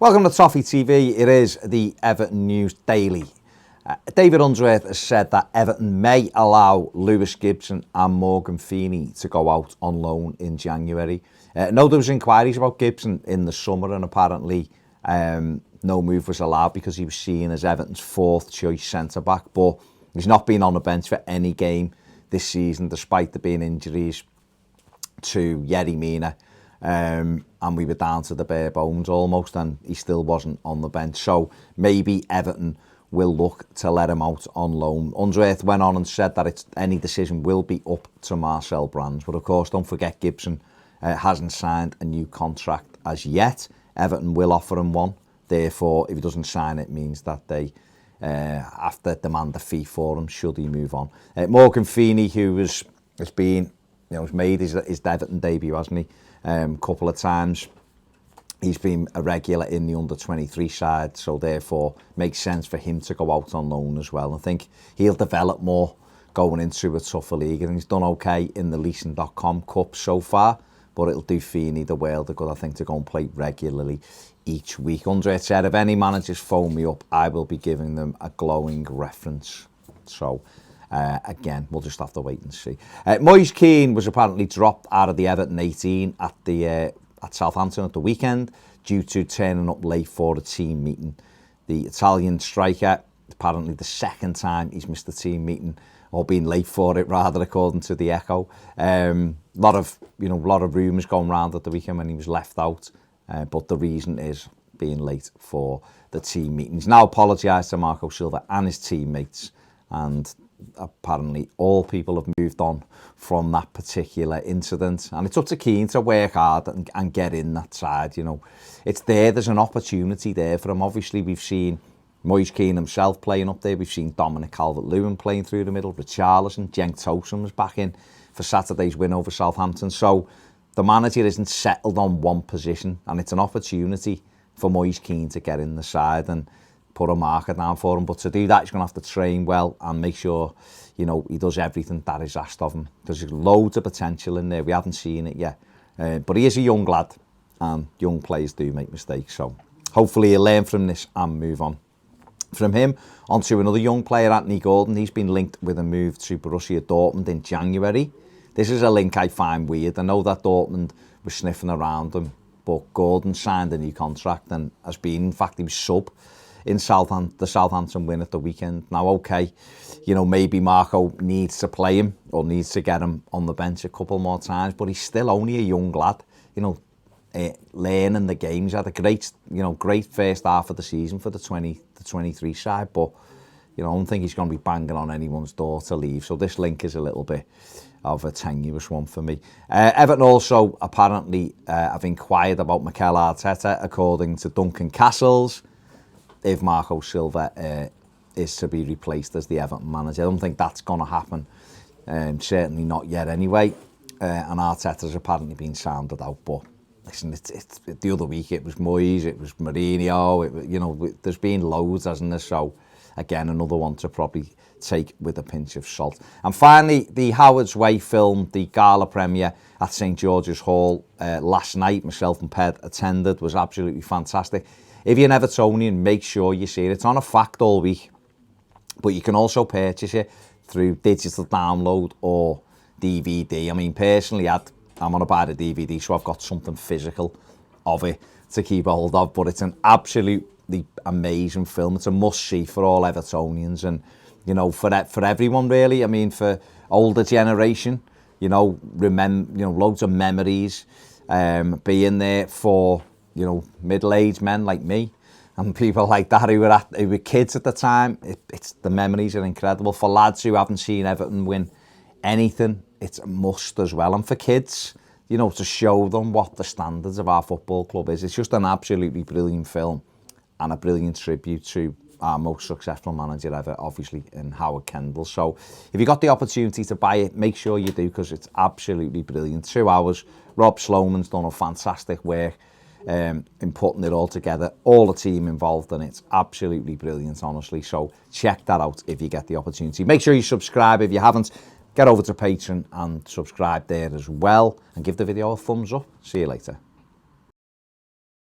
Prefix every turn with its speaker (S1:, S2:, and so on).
S1: Welcome to Toffee TV. It is the Everton News Daily. David Unsworth has said that Everton may allow Lewis Gibson and Morgan Feeney to go out on loan in January. No, there was inquiries about Gibson in the summer, and apparently no move was allowed because he was seen as Everton's fourth choice centre-back, but he's not been on the bench for any game this season, despite there being injuries to Yerry Mina. And we were down to the bare bones almost, and he still wasn't on the bench. So maybe Everton will look to let him out on loan. Unsworth went on and said that any decision will be up to Marcel Brands. But of course, don't forget Gibson hasn't signed a new contract as yet. Everton will offer him one. Therefore, if he doesn't sign it, means that they have to demand a fee for him should he move on. Morgan Feeney, who has made his Everton debut, hasn't he? Couple of times. He's been a regular in the under-23 side, so therefore makes sense for him to go out on loan as well. I think he'll develop more going into a tougher league, and he's done okay in the Leasing.com Cup so far, but it'll do Feeney the world of good, I think, to go and play regularly each week. Unsworth said, if any managers phone me up, I will be giving them a glowing reference. So again, we'll just have to wait and see. Moise Kean was apparently dropped out of the Everton 18 at Southampton at the weekend due to turning up late for a team meeting. The Italian striker, apparently the second time he's missed the team meeting, or been late for it rather, according to the Echo. Lot of rumours going around at the weekend when he was left out, but the reason is being late for the team meeting. He's now apologised to Marco Silva and his teammates, and apparently all people have moved on from that particular incident, and it's up to Keane to work hard and get in that side. It's there's an opportunity there for him. Obviously, we've seen Moise Kean himself playing up there, we've seen Dominic Calvert-Lewin playing through the middle, Richarlison, Cenk Tosun was back in for Saturday's win over Southampton. So the manager isn't settled on one position, and it's an opportunity for Moise Kean to get in the side and put a marker down for him. But to do that, he's going to have to train well and make sure, he does everything that is asked of him. There's loads of potential in there. We haven't seen it yet. But he is a young lad, and young players do make mistakes. So hopefully he'll learn from this and move on. From him, on to another young player, Anthony Gordon. He's been linked with a move to Borussia Dortmund in January. This is a link I find weird. I know that Dortmund was sniffing around him, but Gordon signed a new contract and has been, in fact, he was sub in the Southampton win at the weekend. Now, okay, maybe Marco needs to play him or needs to get him on the bench a couple more times, but he's still only a young lad, learning the game. He's had a great first half of the season for the 23 side, but, I don't think he's going to be banging on anyone's door to leave. So this link is a little bit of a tenuous one for me. Everton also apparently have inquired about Mikel Arteta, according to Duncan Castles, if Marco Silva is to be replaced as the Everton manager. I don't think that's going to happen. Certainly not yet anyway. And Arteta's apparently been sounded out. But listen, it's the other week it was Moyes, it was Mourinho. There's been loads, hasn't there? So again, another one to probably take with a pinch of salt. And finally, the Howard's Way film, the gala premiere at St George's Hall last night, myself and Ped attended, was absolutely fantastic. If you're an Evertonian, make sure you see it. It's on a fact all week, but you can also purchase it through digital download or DVD. I mean, personally, I'm on to buy the DVD, so I've got something physical of it to keep a hold of, but it's an absolutely amazing film. It's a must-see for all Evertonians and, for everyone, really. I mean, for older generation, loads of memories, being there for middle-aged men like me and people like that who were kids at the time. It's the memories are incredible. For lads who haven't seen Everton win anything, it's a must as well. And for kids, to show them what the standards of our football club is. It's just an absolutely brilliant film and a brilliant tribute to our most successful manager ever, obviously, in Howard Kendall. So if you got the opportunity to buy it, make sure you do, because it's absolutely brilliant. 2 hours. Rob Sloman's done a fantastic work in putting it all together, all the team involved, and it's absolutely brilliant, honestly. So check that out if you get the opportunity. Make sure you subscribe if you haven't. Get over to Patreon and subscribe there as well, and give the video a thumbs up. See you later.